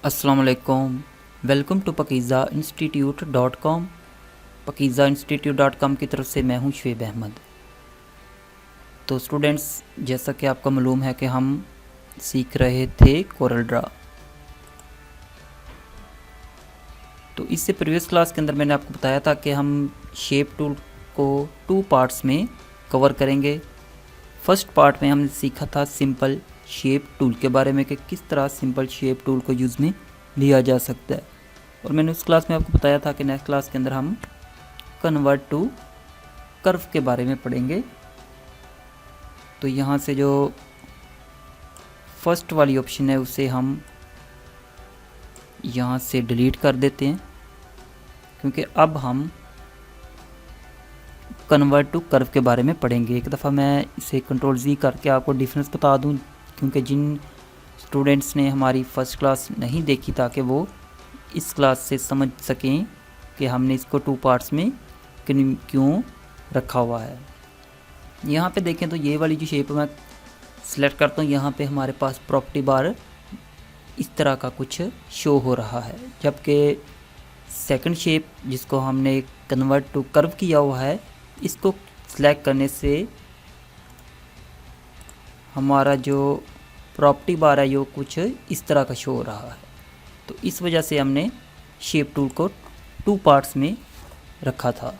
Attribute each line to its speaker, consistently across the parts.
Speaker 1: अस्सलाम वालेकुम। Welcome to pakizainstitute.com। pakizainstitute.com की तरफ से मैं हूं शुएब अहमद। तो स्टूडेंट्स, जैसा कि आपको मालूम है कि हम सीख रहे थे कोरल ड्रा। तो इससे प्रीवियस क्लास के अंदर मैंने आपको बताया था कि हम शेप टूल को 2 पार्ट्स में कवर करेंगे। फर्स्ट पार्ट में हमने सीखा था सिंपल शेप टूल के बारे में कि किस तरह सिंपल शेप टूल को यूज़ में लिया जा सकता है, और मैंने उस क्लास में आपको बताया था कि नेक्स्ट क्लास के अंदर हम कन्वर्ट टू कर्व के बारे में पढ़ेंगे। तो यहाँ से जो फर्स्ट वाली ऑप्शन है उसे हम यहाँ से डिलीट कर देते हैं, क्योंकि अब हम कन्वर्ट टू कर्व के बारे में पढ़ेंगे। एक दफ़ा मैं इसे कंट्रोल-Z करके आपको डिफरेंस बता दूं, क्योंकि जिन स्टूडेंट्स ने हमारी फ़र्स्ट क्लास नहीं देखी, ताकि वो इस क्लास से समझ सकें कि हमने इसको 2 पार्ट्स में क्यों रखा हुआ है। यहाँ पे देखें तो ये वाली जो शेप मैं सिलेक्ट करता हूँ, यहाँ पे हमारे पास प्रॉपर्टी बार इस तरह का कुछ शो हो रहा है, जबकि सेकंड शेप जिसको हमने कन्वर्ट टू कर्व किया हुआ है, इसको सिलेक्ट करने से हमारा जो प्रॉपर्टी बार है यो कुछ इस तरह का शो हो रहा है। तो इस वजह से हमने शेप टूल को 2 पार्ट्स में रखा था।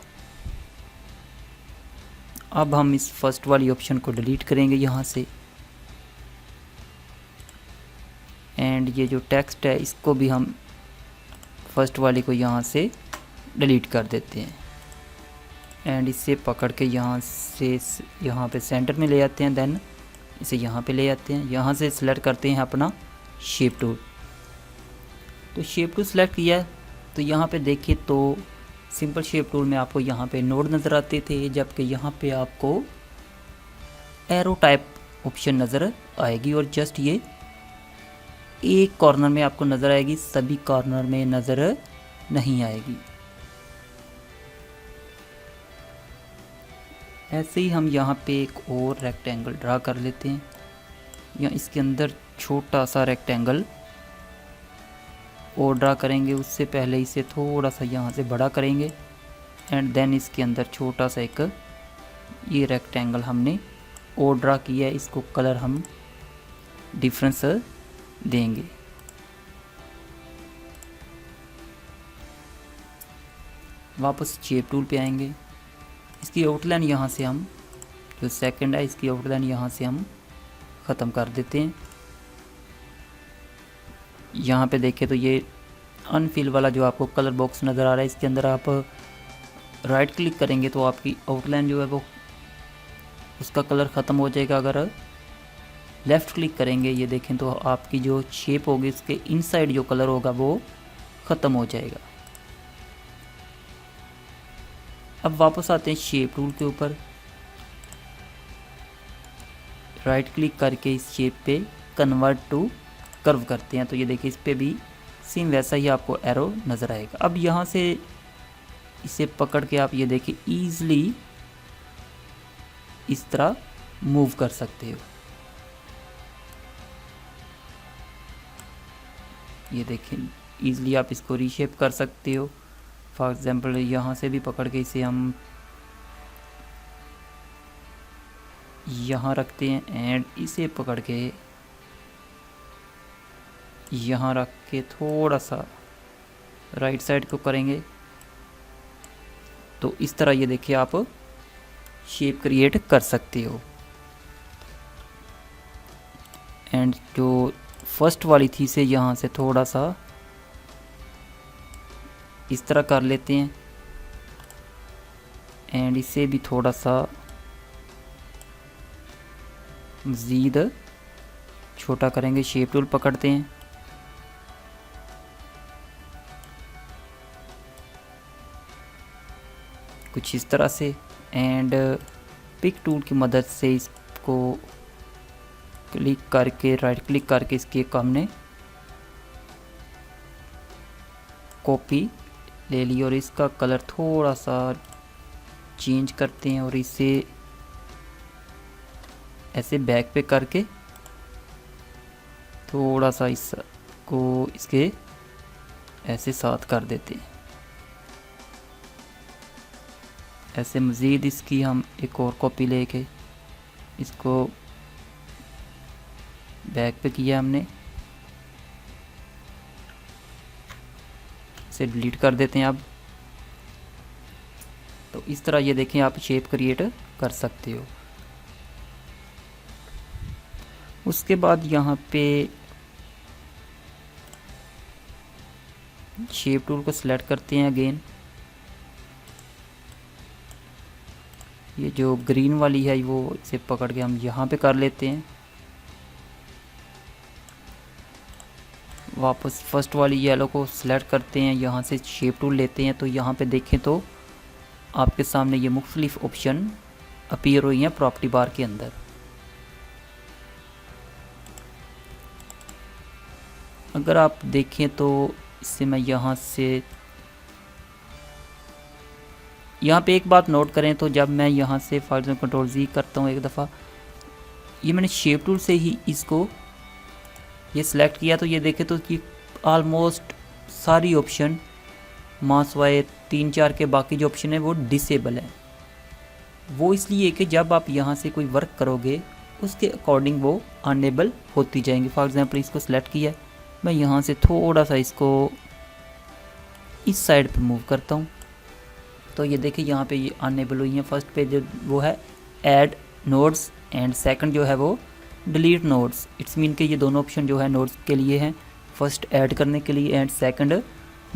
Speaker 1: अब हम इस फर्स्ट वाली ऑप्शन को डिलीट करेंगे यहाँ से, एंड ये जो टेक्स्ट है इसको भी हम फर्स्ट वाली को यहाँ से डिलीट कर देते हैं, एंड इसे पकड़ के यहाँ से यहाँ पे सेंटर में ले आते हैं, देन इसे यहाँ पे ले आते हैं। यहाँ से सिलेक्ट करते हैं अपना शेप टूल। तो शेप टूल सेलेक्ट किया है, तो यहाँ पे देखिए तो सिंपल शेप टूल में आपको यहाँ पे नोड नज़र आते थे, जबकि यहाँ पे आपको एरो टाइप ऑप्शन नज़र आएगी, और जस्ट ये एक कॉर्नर में आपको नज़र आएगी, सभी कॉर्नर में नज़र नहीं आएगी। ऐसे ही हम यहाँ पे एक और रेक्टेंगल ड्रा कर लेते हैं, या इसके अंदर छोटा सा रेक्टेंगल और ड्रा करेंगे। उससे पहले इसे थोड़ा सा यहाँ से बड़ा करेंगे, एंड देन इसके अंदर छोटा सा एक ये रेक्टेंगल हमने और ड्रा किया है, इसको कलर हम डिफरेंस देंगे। वापस शेप टूल पे आएंगे, इसकी आउटलाइन यहाँ से हम जो सेकंड है इसकी आउटलाइन यहाँ से हम ख़त्म कर देते हैं। यहाँ पे देखें तो ये अनफिल वाला जो आपको कलर बॉक्स नज़र आ रहा है, इसके अंदर आप राइट क्लिक करेंगे तो आपकी आउटलाइन जो है वो उसका कलर ख़त्म हो जाएगा। अगर लेफ़्ट क्लिक करेंगे, ये देखें तो आपकी जो शेप होगी उसके इनसाइड जो कलर होगा वो ख़त्म हो जाएगा। अब वापस आते हैं शेप टूल के ऊपर, राइट क्लिक करके इस शेप पे कन्वर्ट टू कर्व करते हैं, तो ये देखिए इस पे भी सेम वैसा ही आपको एरो नज़र आएगा। अब यहाँ से इसे पकड़ के आप ये देखिए ईज़िली इस तरह मूव कर सकते हो। ये देखिए ईज़िली आप इसको रीशेप कर सकते हो। फॉर एग्ज़ाम्पल यहाँ से भी पकड़ के इसे हम यहाँ रखते हैं, एंड इसे पकड़ के यहाँ रख के थोड़ा सा राइट साइड को करेंगे, तो इस तरह ये देखिए आप शेप क्रिएट कर सकते हो। एंड जो फर्स्ट वाली थी इसे यहाँ से थोड़ा सा इस तरह कर लेते हैं, एंड इसे भी थोड़ा सा मज़ीद छोटा करेंगे। शेप टूल पकड़ते हैं, कुछ इस तरह से, एंड पिक टूल की मदद से इसको क्लिक करके राइट क्लिक करके इसकी एक हमने कॉपी ले ली, और इसका कलर थोड़ा सा चेंज करते हैं, और इसे ऐसे बैक पे करके थोड़ा सा इसको इसको इसके ऐसे साथ कर देते हैं। ऐसे मज़ीद इसकी हम एक और कॉपी लेके इसको बैक पे किया हमने, इसे डिलीट कर देते हैं। अब तो इस तरह ये देखें आप शेप क्रिएट कर सकते हो। उसके बाद यहाँ पे शेप टूल को सिलेक्ट करते हैं अगेन। ये जो ग्रीन वाली है वो इसे पकड़ के हम यहाँ पे कर लेते हैं। वापस फर्स्ट वाली येलो को सिलेक्ट करते हैं, यहाँ से शेप टूल लेते हैं। तो यहाँ पे देखें तो आपके सामने ये मुख्तलिफ ऑप्शन अपीयर हुई हैं प्रॉपर्टी बार के अंदर। अगर आप देखें तो इससे मैं यहाँ पे एक बात नोट करें तो जब मैं यहाँ से फॉर एग्जाम्पल कंट्रोल Z करता हूँ एक दफ़ा, ये मैंने शेप टूल से ही इसको ये सिलेक्ट किया, तो ये देखें तो कि ऑलमोस्ट सारी ऑप्शन मास वाई 3-4 के बाकी जो ऑप्शन है वो डिसेबल है। वो इसलिए कि जब आप यहाँ से कोई वर्क करोगे उसके अकॉर्डिंग वो अनेबल होती जाएंगी। फॉर एग्जांपल इसको सिलेक्ट किया, मैं यहाँ से थोड़ा सा इसको इस साइड पे मूव करता हूँ, तो ये देखिए यहाँ पे ये अनेबल हुई है। फर्स्ट पे जो वो है ऐड नोड्स एंड सेकंड जो है वो डिलीट नोड्स। इट्स मीन कि ये दोनों ऑप्शन जो है नोड्स के लिए हैं, फर्स्ट ऐड करने के लिए एंड सेकंड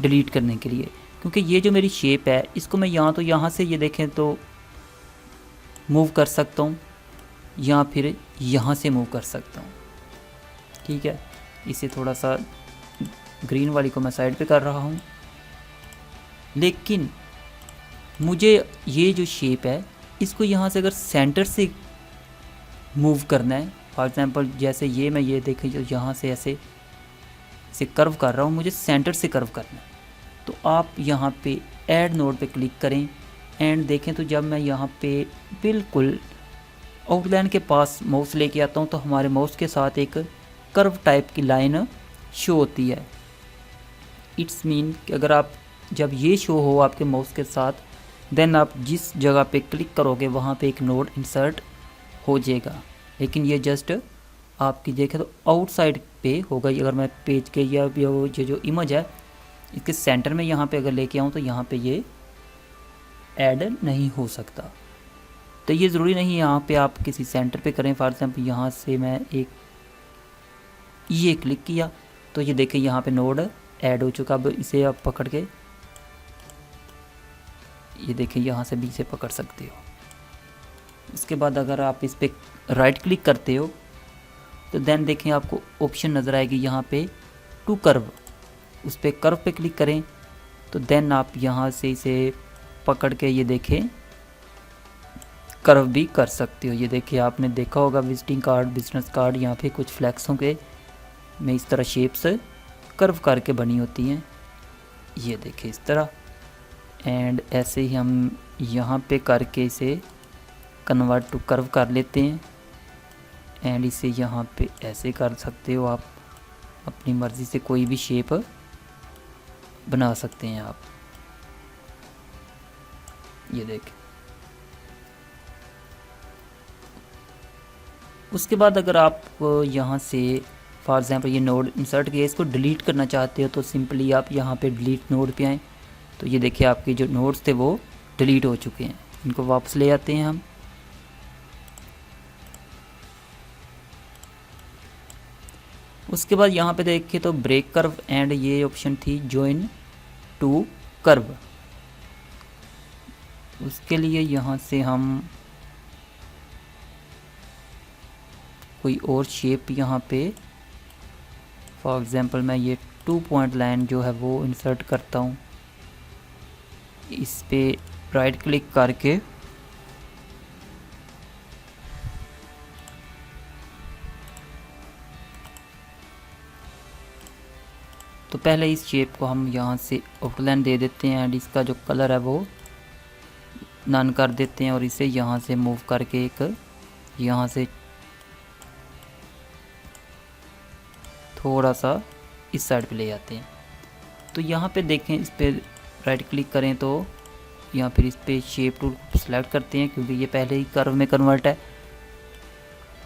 Speaker 1: डिलीट करने के लिए। क्योंकि ये जो मेरी शेप है इसको मैं यहाँ से ये देखें तो मूव कर सकता हूँ या फिर यहाँ से मूव कर सकता हूँ। ठीक है, इसे थोड़ा सा ग्रीन वाली को मैं साइड पे कर रहा हूँ, लेकिन मुझे ये जो शेप है इसको यहाँ से अगर सेंटर से मूव करना है, फॉर एग्जांपल जैसे ये मैं ये देखें जो यहाँ से ऐसे इसे कर्व कर रहा हूँ, मुझे सेंटर से कर्व करना है, तो आप यहाँ पे ऐड नोड पे क्लिक करें एंड देखें तो जब मैं यहाँ पे बिल्कुल आउटलाइन के पास माउस लेके आता हूँ तो हमारे माउस के साथ एक कर्व टाइप की लाइन शो होती है। इट्स मीन कि अगर आप जब ये शो हो आपके माउस के साथ, देन आप जिस जगह पे क्लिक करोगे वहाँ पे एक नोड इंसर्ट हो जाएगा। लेकिन ये जस्ट आपकी देखें तो आउटसाइड पे होगा। अगर मैं पेज के या जो इमेज है इसके सेंटर में यहाँ पे अगर लेके आऊँ तो यहाँ पे ये ऐड नहीं हो सकता। तो ये ज़रूरी नहीं यहाँ पे आप किसी सेंटर पे करें। फॉर एग्जाम्पल यहाँ से मैं एक ये क्लिक किया तो ये देखें यहाँ पे नोड ऐड हो चुका। अब इसे आप पकड़ के ये देखें यहाँ से भी इसे पकड़ सकते हो। इसके बाद अगर आप इस पर राइट क्लिक करते हो तो देन देखें आपको ऑप्शन नज़र आएगी यहाँ पे टू कर्व, उस पर कर्व पे क्लिक करें तो देन आप यहाँ से इसे पकड़ के ये देखें कर्व भी कर सकते हो। ये देखिए आपने देखा होगा विजिटिंग कार्ड, बिजनेस कार्ड, यहाँ पे कुछ फ्लैक्सों के में इस तरह शेप्स कर्व करके बनी होती हैं। ये देखिए इस तरह, एंड ऐसे ही हम यहाँ पे करके इसे कन्वर्ट टू कर्व कर लेते हैं एंड इसे यहाँ पे ऐसे कर सकते हो। आप अपनी मर्ज़ी से कोई भी शेप बना सकते हैं आप। ये देखें। उसके बाद अगर आप यहाँ से फॉर एग्जांपल ये नोड इंसर्ट किया, इसको डिलीट करना चाहते हो तो सिंपली आप यहाँ पे डिलीट नोड पे आएँ तो ये देखिए आपके जो नोड्स थे वो डिलीट हो चुके हैं। इनको वापस ले आते हैं हम। उसके बाद यहाँ पे देखिए तो ब्रेक कर्व एंड ये ऑप्शन थी जॉइन टू कर्व। उसके लिए यहाँ से हम कोई और शेप यहाँ पे फॉर एग्जांपल मैं ये 2 पॉइंट लाइन जो है वो इंसर्ट करता हूँ। इस पे राइट क्लिक करके तो पहले इस शेप को हम यहाँ से आउटलाइन दे देते हैं एंड इसका जो कलर है वो नन कर देते हैं और इसे यहाँ से मूव करके एक यहाँ से थोड़ा सा इस साइड पे ले जाते हैं। तो यहाँ पे देखें, इस पर राइट क्लिक करें तो यहाँ फिर इस पर शेप टूल सेलेक्ट करते हैं, क्योंकि ये पहले ही कर्व में कन्वर्ट है।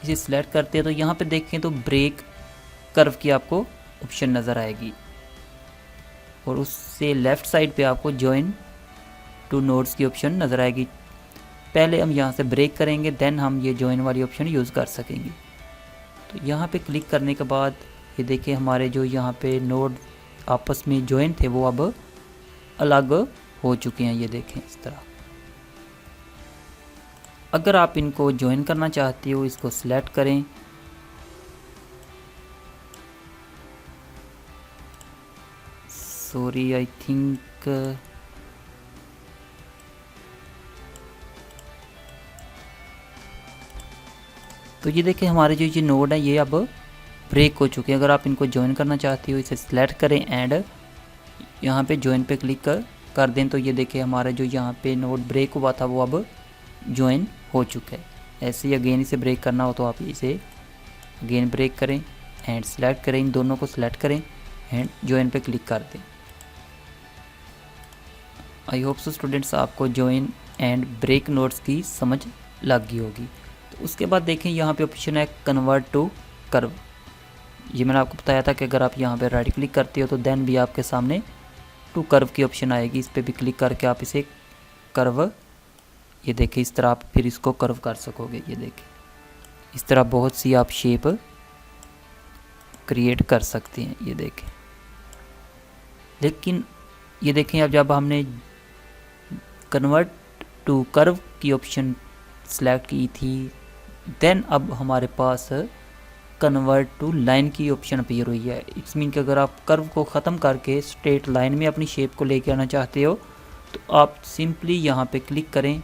Speaker 1: इसे सिलेक्ट करते हैं तो यहाँ पे देखें तो ब्रेक कर्व की आपको ऑप्शन नज़र आएगी, और उससे लेफ़्ट साइड पे आपको जॉइन टू नोड्स की ऑप्शन नज़र आएगी। पहले हम यहाँ से ब्रेक करेंगे, देन हम ये जॉइन वाली ऑप्शन यूज़ कर सकेंगे। तो यहाँ पे क्लिक करने के बाद ये देखिए हमारे जो यहाँ पे नोड आपस में जॉइन थे वो अब अलग हो चुके हैं। ये देखें इस तरह। अगर आप इनको जॉइन करना चाहते हो, इसको सिलेक्ट करें, सॉरी आई थिंक तो ये देखें हमारे जो ये नोड है ये अब ब्रेक हो चुके हैं। अगर आप इनको ज्वाइन करना चाहते हो, इसे सिलेक्ट करें एंड यहाँ पे ज्वाइन पे क्लिक कर दें तो ये देखें हमारा जो यहाँ पे नोड ब्रेक हुआ था वो अब ज्वाइन हो चुका है। ऐसे ही अगेन इसे ब्रेक करना हो तो आप इसे अगेन ब्रेक करें एंड सेलेक्ट करें, इन दोनों को सिलेक्ट करें एंड ज्वाइन पे क्लिक कर दें। आई होप सो स्टूडेंट्स आपको ज्वाइन एंड ब्रेक नोड्स की समझ लग गई होगी। तो उसके बाद देखें यहाँ पे ऑप्शन है कन्वर्ट टू कर्व। ये मैंने आपको बताया था कि अगर आप यहाँ पे राइट क्लिक करते हो तो देन भी आपके सामने टू कर्व की ऑप्शन आएगी। इस पर भी क्लिक करके आप इसे कर्व, ये देखें इस तरह आप फिर इसको कर्व कर सकोगे। ये देखें इस तरह बहुत सी आप शेप क्रिएट कर सकते हैं। ये देखें, लेकिन ये देखें अब जब हमने कन्वर्ट टू कर्व की ऑप्शन सेलेक्ट की थी, देन अब हमारे पास कन्वर्ट टू लाइन की ऑप्शन अपीयर हुई है। इट्स मीन कि अगर आप कर्व को ख़त्म करके स्ट्रेट लाइन में अपनी शेप को लेके आना चाहते हो तो आप सिंपली यहाँ पे क्लिक करें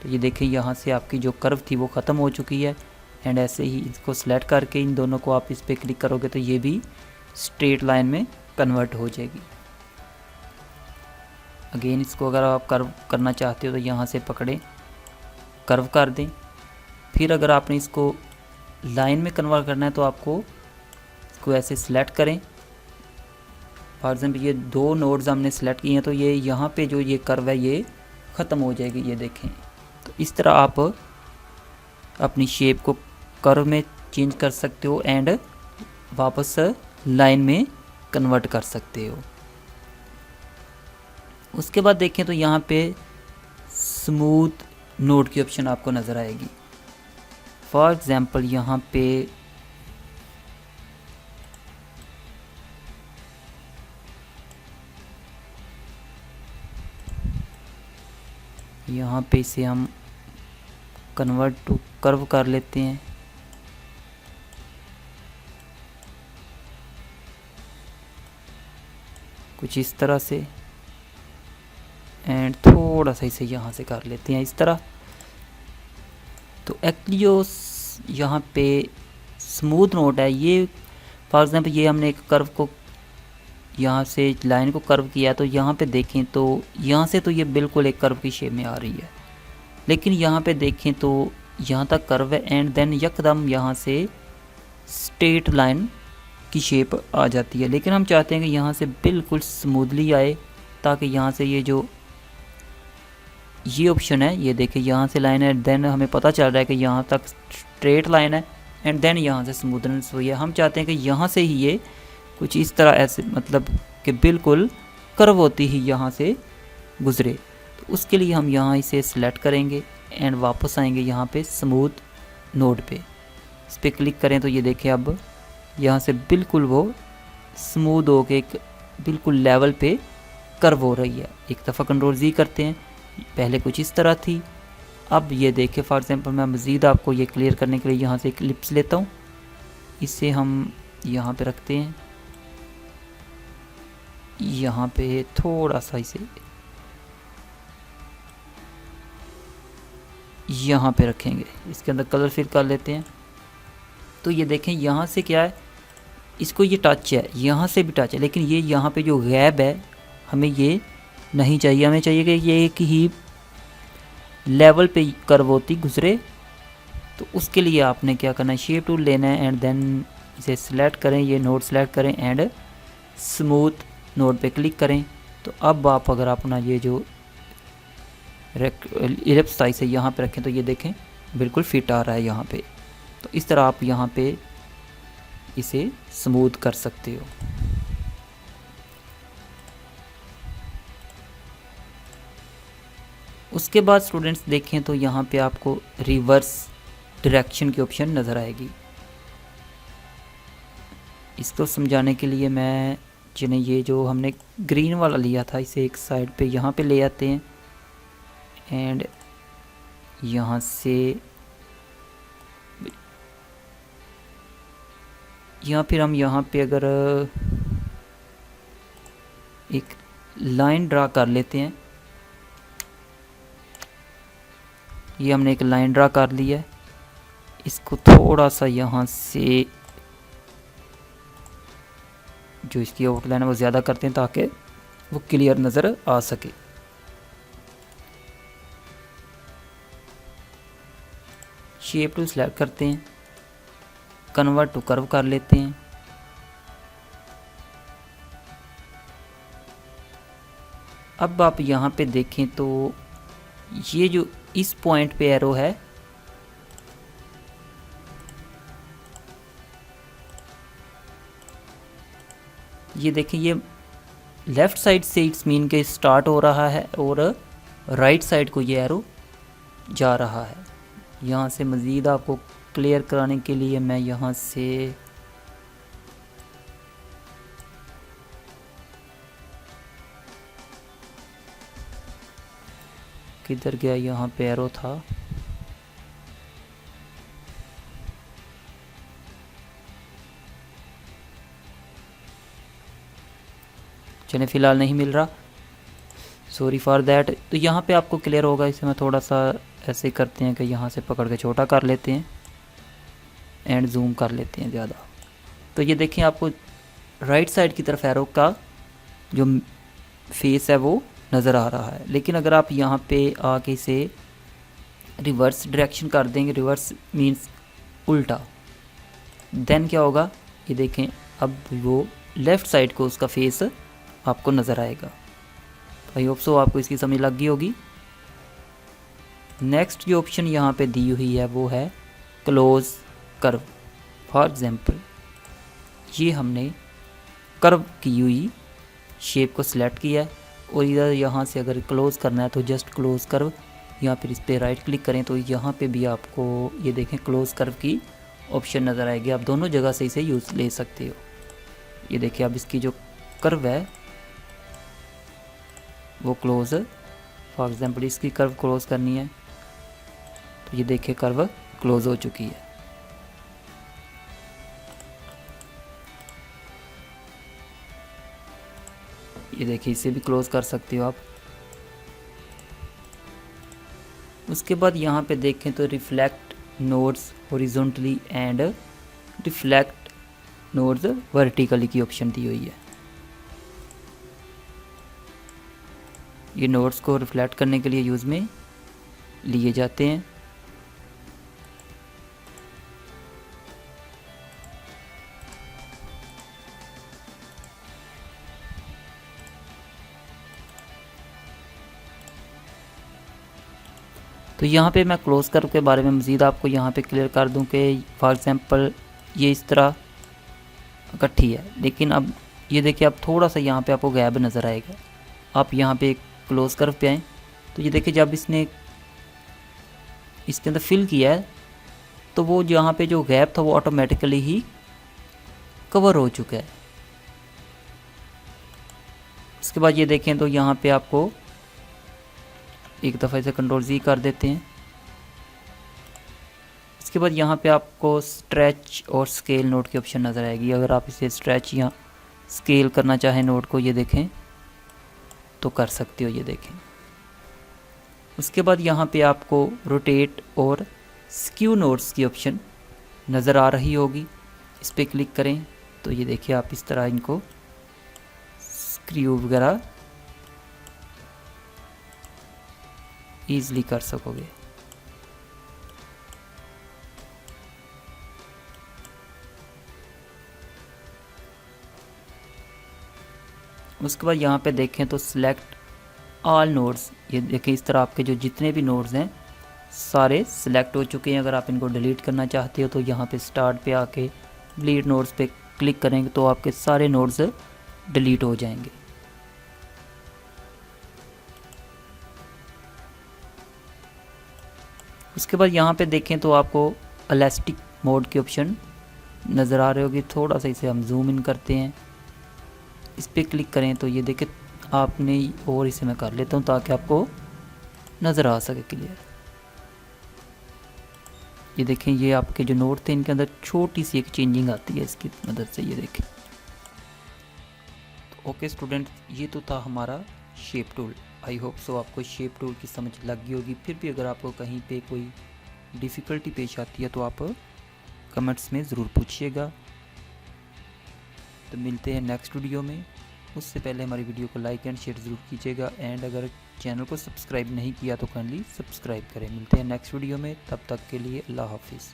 Speaker 1: तो ये देखें यहाँ से आपकी जो कर्व थी वो ख़त्म हो चुकी है। एंड ऐसे ही इसको सेलेक्ट करके इन दोनों को आप इस पर क्लिक करोगे तो ये भी स्ट्रेट लाइन में कन्वर्ट हो जाएगी। अगेन इसको अगर आप कर्व करना चाहते हो तो यहाँ से पकड़ें, कर्व कर दें। फिर अगर आपने इसको लाइन में कन्वर्ट करना है तो आपको इसको ऐसे सिलेक्ट करें। फॉर एग्जाम्पल ये दो नोड्स हमने सेलेक्ट किए हैं तो ये यहाँ पे जो ये कर्व है ये ख़त्म हो जाएगी। ये देखें, तो इस तरह आप अपनी शेप को कर्व में चेंज कर सकते हो एंड वापस लाइन में कन्वर्ट कर सकते हो। उसके बाद देखें तो यहाँ पे स्मूथ नोड की ऑप्शन आपको नज़र आएगी। फॉर एग्ज़ाम्पल यहाँ पे इसे हम कन्वर्ट टू कर्व कर लेते हैं। कुछ इस तरह से एंड थोड़ा सा इसे यहाँ से कर लेते हैं इस तरह। तो एक्चुअली जो यहाँ पे स्मूथ नोड है ये फॉर एग्जाम्पल ये हमने एक कर्व को यहाँ से लाइन को कर्व किया तो यहाँ पे देखें तो यहाँ से तो ये बिल्कुल एक कर्व की शेप में आ रही है, लेकिन यहाँ पे देखें तो यहाँ तक कर्व है एंड देन यकदम यहाँ से स्ट्रेट लाइन की शेप आ जाती है। लेकिन हम चाहते हैं कि यहाँ से बिल्कुल स्मूथली आए ताकि यहाँ से ये ऑप्शन है, ये देखिए यहाँ से लाइन है, देन हमें पता चल रहा है कि यहाँ तक स्ट्रेट लाइन है एंड देन यहाँ से स्मूथनेस हुई है। हम चाहते हैं कि यहाँ से ही ये कुछ इस तरह ऐसे मतलब कि बिल्कुल कर्व होती ही यहाँ से गुजरे। तो उसके लिए हम यहाँ इसे सिलेक्ट करेंगे एंड वापस आएंगे यहाँ पे स्मूथ नोड पे, इस पर क्लिक करें तो ये देखें अब यहाँ से बिल्कुल वो स्मूथ हो के एक बिल्कुल लेवल पे कर्व हो रही है। एक दफ़ा कंट्रोल जी करते हैं, पहले कुछ इस तरह थी, अब ये देखें फॉर एग्जांपल मैं मज़ीद आपको ये क्लियर करने के लिए यहाँ से एक क्लिप्स लेता हूँ, इसे हम यहाँ पे रखते हैं, यहाँ पे थोड़ा सा इसे यहाँ पे रखेंगे, इसके अंदर कलर फिल कर लेते हैं। तो ये देखें यहाँ से क्या है, इसको ये टच है, यहाँ से भी टच है, लेकिन ये यहाँ पे जो गैप है हमें ये नहीं चाहिए। हमें चाहिए कि ये एक ही लेवल पे कर्व होती गुजरे। तो उसके लिए आपने क्या करना है, शेप टूल लेना है एंड देन इसे सिलेक्ट करें, ये नोड सेलेक्ट करें एंड स्मूथ नोड पे क्लिक करें तो अब आप अगर अपना ये जो इलिप्स साइज है यहाँ पे रखें तो ये देखें बिल्कुल फिट आ रहा है यहाँ पे। तो इस तरह आप यहाँ पे इसे स्मूथ कर सकते हो। उसके बाद स्टूडेंट्स देखें तो यहाँ पे आपको रिवर्स डायरेक्शन की ऑप्शन नज़र आएगी। इसको समझाने के लिए मैं जिन्हें ये जो हमने ग्रीन वाला लिया था इसे एक साइड पे यहाँ पे ले आते हैं एंड यहाँ से फिर हम यहाँ पे अगर एक लाइन ड्रा कर लेते हैं। ये हमने एक लाइन ड्रा कर ली है। इसको थोड़ा सा यहाँ से जो इसकी आउटलाइन है वो ज़्यादा करते हैं ताकि वो क्लियर नज़र आ सके। शेप टू सिलेक्ट करते हैं, कन्वर्ट टू कर्व कर लेते हैं। अब आप यहाँ पे देखें तो ये जो इस पॉइंट पे एरो है ये देखिए ये लेफ़्ट साइड से इट्स मीन के स्टार्ट हो रहा है और राइट साइड को ये एरो जा रहा है। यहाँ से मज़ीद आपको क्लियर कराने के लिए मैं यहाँ से किधर गया, यहाँ पे एरो था, चलिए फ़िलहाल नहीं मिल रहा, सॉरी फॉर दैट। तो यहाँ पे आपको क्लियर होगा। इसे मैं थोड़ा सा ऐसे करते हैं कि यहाँ से पकड़ के छोटा कर लेते हैं एंड जूम कर लेते हैं ज़्यादा। तो ये देखें आपको राइट साइड की तरफ एरो का जो फेस है वो नज़र आ रहा है। लेकिन अगर आप यहाँ पे आके इसे रिवर्स डायरेक्शन कर देंगे, रिवर्स मीन्स उल्टा, देन क्या होगा ये देखें अब वो लेफ़्ट साइड को उसका फेस आपको नज़र आएगा। आई होप सो आपको इसकी समझ लग गई होगी। नेक्स्ट जो ऑप्शन यहाँ पे दी हुई है वो है क्लोज कर्व। फॉर एग्जांपल ये हमने कर्व की हुई शेप को सिलेक्ट किया है और इधर यहाँ से अगर क्लोज करना है तो जस्ट क्लोज कर्व, या फिर इस पर राइट क्लिक करें तो यहाँ पे भी आपको ये देखें क्लोज कर्व की ऑप्शन नज़र आएगी। आप दोनों जगह से इसे यूज़ ले सकते हो। ये देखिए अब इसकी जो कर्व है वो क्लोज, फॉर एग्जांपल इसकी कर्व क्लोज करनी है तो ये देखिए कर्व क्लोज हो चुकी है। ये देखिए इसे भी क्लोज कर सकते हो आप। उसके बाद यहाँ पे देखें तो reflect nodes horizontally and reflect nodes vertically की ऑप्शन दी हुई है। ये नोड्स को रिफ्लेक्ट करने के लिए यूज़ में लिए जाते हैं। तो यहाँ पे मैं क्लोज कर्व के बारे में मज़ीद आपको यहाँ पे क्लियर कर दूँ कि फॉर एग्जांपल ये इस तरह इकट्ठी है, लेकिन अब ये देखिए अब थोड़ा सा यहाँ पे आपको गैप नज़र आएगा। आप यहाँ पे क्लोज कर्व पे आएँ तो ये देखिए जब इसने इसके अंदर फिल किया है तो वो यहाँ पे जो गैप था वो ऑटोमेटिकली ही कवर हो चुका है। इसके बाद ये देखें तो यहाँ पे आपको एक दफ़ा इसे कंट्रोल Z कर देते हैं। इसके बाद यहाँ पे आपको स्ट्रेच और स्केल नोड की ऑप्शन नज़र आएगी। अगर आप इसे स्ट्रेच या स्केल करना चाहें नोड को, ये देखें तो कर सकते हो, ये देखें। उसके बाद यहाँ पे आपको रोटेट और स्क्यू नोड्स की ऑप्शन नज़र आ रही होगी। इस पर क्लिक करें तो ये देखिए आप इस तरह इनको स्क्रू वगैरह ईज़िली कर सकोगे। उसके बाद यहाँ पे देखें तो सिलेक्ट ऑल नोड्स, ये देखें इस तरह आपके जो जितने भी नोड्स हैं सारे सिलेक्ट हो चुके हैं। अगर आप इनको डिलीट करना चाहते हो तो यहाँ पे स्टार्ट पे आके डिलीट नोड्स पे क्लिक करेंगे तो आपके सारे नोड्स डिलीट हो जाएंगे। उसके बाद यहाँ पे देखें तो आपको इलास्टिक मोड के ऑप्शन नज़र आ रहे होगी। थोड़ा सा इसे हम जूम इन करते हैं, इस पर क्लिक करें तो ये देखें आपने, और इसे मैं कर लेता हूँ ताकि आपको नज़र आ सके क्लियर। ये देखें ये आपके जो नोड थे इनके अंदर छोटी सी एक चेंजिंग आती है इसकी मदद से, ये देखें। तो ओके स्टूडेंट, ये तो था हमारा shape tool. I hope so आपको शेप टूल की समझ लग गई होगी। फिर भी अगर आपको कहीं पे कोई डिफ़िकल्टी पेश आती है तो आप कमेंट्स में ज़रूर पूछिएगा। तो मिलते हैं नेक्स्ट वीडियो में। उससे पहले हमारी वीडियो को लाइक एंड शेयर ज़रूर कीजिएगा, एंड अगर चैनल को सब्सक्राइब नहीं किया तो काइंडली सब्सक्राइब करें। मिलते हैं नेक्स्ट वीडियो में, तब तक के लिए अल्लाह हाफिज़।